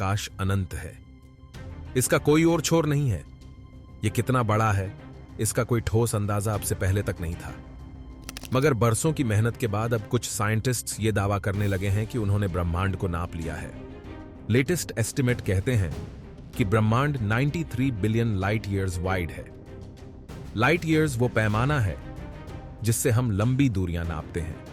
आकाश अनंत है। इसका कोई और छोर नहीं है। ये कितना बड़ा है, इसका कोई ठोस अंदाजा अब से पहले तक नहीं था। मगर बरसों की मेहनत के बाद अब कुछ साइंटिस्ट्स ये दावा करने लगे हैं कि उन्होंने ब्रह्मांड को नाप लिया है। लेटेस्ट एस्टिमेट कहते हैं कि ब्रह्मांड 93 बिलियन लाइट ईयर्स वाइड है। लाइट ईयर्स वो पैमाना है जिससे हम लंबी दूरियां नापते हैं।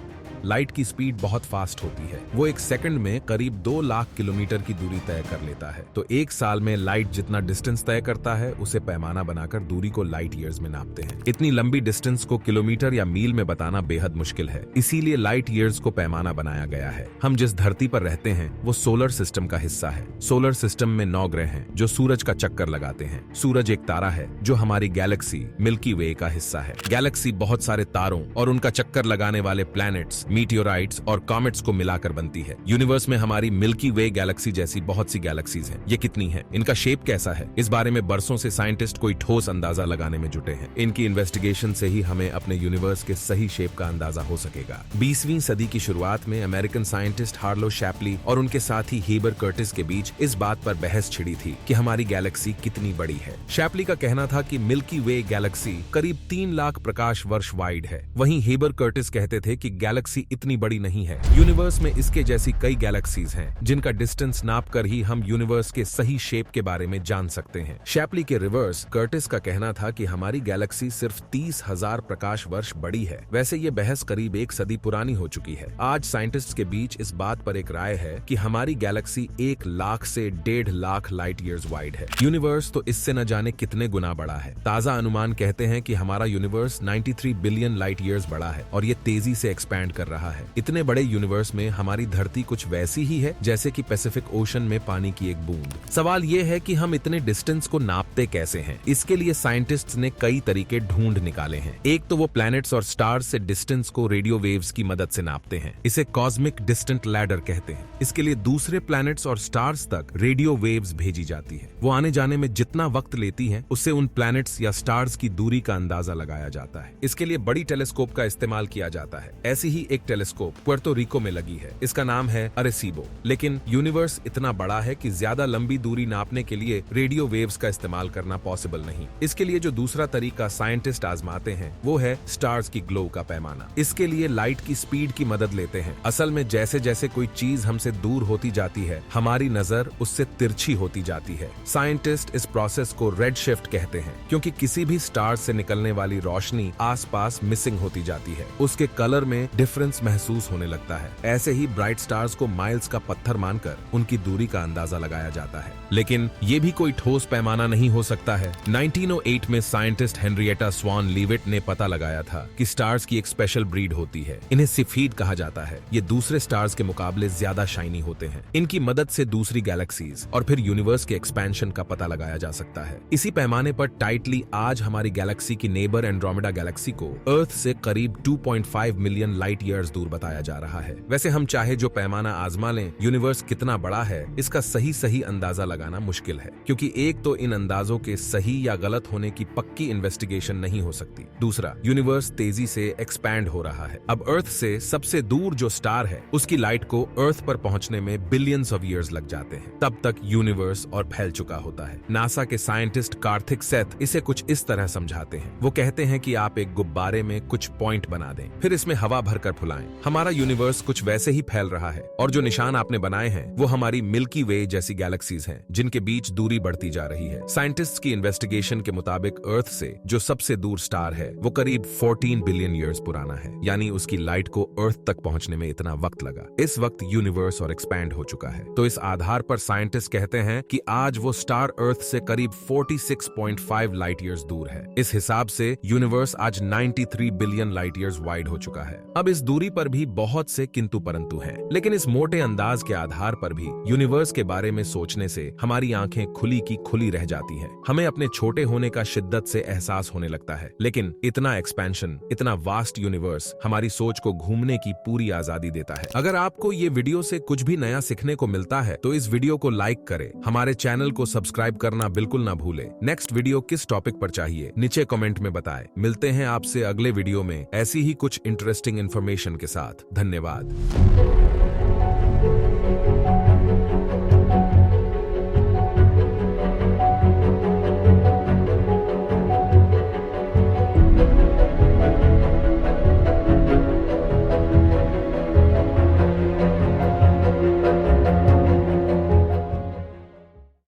लाइट की स्पीड बहुत फास्ट होती है। वो एक सेकंड में करीब 2 लाख किलोमीटर की दूरी तय कर लेता है। तो एक साल में लाइट जितना डिस्टेंस तय करता है उसे पैमाना बनाकर दूरी को लाइट ईयर्स में नापते हैं। इतनी लंबी डिस्टेंस को किलोमीटर या मील में बताना बेहद मुश्किल है, इसीलिए लाइट ईयर्स को पैमाना बनाया गया है। हम जिस धरती पर रहते हैं वो सोलर सिस्टम का हिस्सा है। सोलर सिस्टम में 9 ग्रह हैं जो सूरज का चक्कर लगाते हैं। सूरज एक तारा है जो हमारी गैलेक्सी मिल्की वे का हिस्सा है। गैलेक्सी बहुत सारे तारों और उनका चक्कर लगाने वाले प्लैनेट्स, मीटियोराइट्स और कॉमेट्स को मिलाकर बनती है। यूनिवर्स में हमारी मिल्की वे गैलेक्सी जैसी बहुत सी गैलेक्सीज हैं। ये कितनी हैं? इनका शेप कैसा है? इस बारे में बरसों से साइंटिस्ट कोई ठोस अंदाजा लगाने में जुटे हैं। इनकी इन्वेस्टिगेशन से ही हमें अपने यूनिवर्स के सही शेप का अंदाजा हो सकेगा। 20वीं सदी की शुरुआत में अमेरिकन साइंटिस्ट हार्लो शैप्ली और उनके साथी हीबर कर्टिस के बीच इस बात पर बहस छिड़ी थी कि हमारी गैलेक्सी कितनी बड़ी है। शैप्ली का कहना था कि मिल्की वे गैलेक्सी करीब 3 लाख प्रकाश वर्ष वाइड है। वहीं हीबर कर्टिस कहते थे कि गैलेक्सी इतनी बड़ी नहीं है। यूनिवर्स में इसके जैसी कई गैलेक्सीज हैं जिनका डिस्टेंस नापकर ही हम यूनिवर्स के सही शेप के बारे में जान सकते हैं। शैप्ली के रिवर्स कर्टिस का कहना था कि हमारी गैलेक्सी सिर्फ 30,000 प्रकाश वर्ष बड़ी है। वैसे ये बहस करीब 1 सदी पुरानी हो चुकी है। आज साइंटिस्ट के बीच इस बात पर एक राय है कि हमारी गैलेक्सी 1 लाख से 1.5 लाख लाइट ईयर्स वाइड है। यूनिवर्स तो इससे न जाने कितने गुना बड़ा है। ताजा अनुमान कहते हैं कि हमारा यूनिवर्स 93 बिलियन लाइट ईयर्स बड़ा है और ये तेजी से एक्सपैंड कर रहा है। इतने बड़े यूनिवर्स में हमारी धरती कुछ वैसी ही है जैसे कि पैसिफिक ओशन में पानी की एक बूंद। सवाल ये है कि हम इतने डिस्टेंस को नापते कैसे हैं? इसके लिए साइंटिस्ट्स ने कई तरीके ढूंढ निकाले हैं। एक तो वो प्लैनेट्स और स्टार्स से डिस्टेंस को रेडियो वेव्स की मदद से नापते हैं। इसे कॉस्मिक डिस्टेंट लैडर कहते हैं। इसके लिए दूसरे प्लैनेट्स और स्टार्स तक रेडियो वेव्स भेजी जाती है। वो आने जाने में जितना वक्त लेती हैं उससे उन प्लैनेट्स या स्टार्स की दूरी का अंदाजा लगाया जाता है। इसके लिए बड़ी टेलीस्कोप का इस्तेमाल किया जाता है। ऐसी ही एक टेलीस्कोप पुर्तो रिको में लगी है। इसका नाम है अरेसीबो। लेकिन यूनिवर्स इतना बड़ा है कि ज्यादा लंबी दूरी नापने के लिए रेडियो वेव्स का इस्तेमाल करना पॉसिबल नहीं। इसके लिए जो दूसरा तरीका साइंटिस्ट आजमाते हैं वो है स्टार्स की ग्लो का पैमाना। इसके लिए लाइट की स्पीड की मदद लेते हैं। असल में जैसे जैसे कोई चीज हमसे दूर होती जाती है हमारी नजर उससे तिरछी होती जाती है। साइंटिस्ट इस प्रोसेस को रेड शिफ्ट कहते हैं क्योंकि किसी भी स्टार से निकलने वाली रोशनी आसपास मिसिंग होती जाती है। उसके कलर में डिफरेंस महसूस होने लगता है। ऐसे ही ब्राइट स्टार्स को माइल्स का पत्थर मानकर उनकी दूरी का अंदाजा लगाया जाता है। लेकिन ये भी कोई ठोस पैमाना नहीं हो सकता है। 1908 में साइंटिस्ट हेनरिएटा स्वान लीविट ने पता लगाया था कि स्टार्स की एक स्पेशल ब्रीड होती है। इन्हें सिफीड कहा जाता है। ये दूसरे स्टार्स के मुकाबले ज्यादा शाइनी होते हैं। इनकी मदद से दूसरी गैलेक्सीज और फिर यूनिवर्स के एक्सपेंशन का पता लगाया जा सकता है। इसी पैमाने पर टाइटली आज हमारी गैलेक्सी की नेबर एंड्रोमेडा गैलेक्सी को अर्थ से करीब 2.5 मिलियन लाइट ईयर्स दूर बताया जा रहा है। वैसे हम चाहे जो पैमाना आजमा लें, यूनिवर्स कितना बड़ा है इसका सही अंदाजा लगाना मुश्किल है क्योंकि एक तो इन अंदाजों के सही या गलत होने की पक्की इन्वेस्टिगेशन नहीं हो सकती। दूसरा, यूनिवर्स तेजी से एक्सपैंड हो रहा है। अब अर्थ से सबसे दूर जो स्टार है उसकी लाइट को अर्थ पर पहुंचने में बिलियंस ऑफ ईयर्स लग जाते हैं। तब तक यूनिवर्स और फैल चुका होता है। नासा के साइंटिस्ट कार्थिक सेथ इसे कुछ इस तरह समझाते हैं। वो कहते हैं कि आप एक गुब्बारे में कुछ पॉइंट बना दें, फिर इसमें हवा भरकर फुलाएं। हमारा यूनिवर्स कुछ वैसे ही फैल रहा है और जो निशान आपने बनाए हैं वो हमारी मिल्की वे जैसी गैलेक्सीज हैं जिनके बीच दूरी बढ़ती जा रही है। साइंटिस्ट्स की इन्वेस्टिगेशन के मुताबिक अर्थ से जो सबसे दूर स्टार है वो करीब 14 बिलियन ईयर्स पुराना है। यानी उसकी लाइट को अर्थ तक पहुंचने में इतना वक्त लगा। इस वक्त यूनिवर्स और एक्सपैंड हो चुका है। तो इस आधार पर साइंटिस्ट कहते हैं कि आज वो स्टार अर्थ से करीब 46.5 लाइट ईयर्स दूर है। इस हिसाब से यूनिवर्स आज 93 बिलियन लाइट ईयर्स वाइड हो चुका है। अब इस दूरी पर भी बहुत से किंतु परंतु हैं, लेकिन इस मोटे अंदाज के आधार पर भी यूनिवर्स के बारे में सोचने से हमारी आंखें खुली की खुली रह जाती हैं। हमें अपने छोटे होने का शिद्दत से एहसास होने लगता है। लेकिन इतना एक्सपेंशन, इतना वास्ट यूनिवर्स हमारी सोच को घूमने की पूरी आजादी देता है। अगर आपको ये वीडियो से कुछ भी नया सीखने को मिलता है तो इस वीडियो को लाइक करें, हमारे चैनल को सब्सक्राइब करना बिल्कुल ना भूलें। नेक्स्ट वीडियो किस टॉपिक पर चाहिए नीचे कमेंट में बताएं। मिलते हैं आपसे अगले वीडियो में ऐसी ही कुछ इंटरेस्टिंग इन्फॉर्मेशन के साथ। धन्यवाद।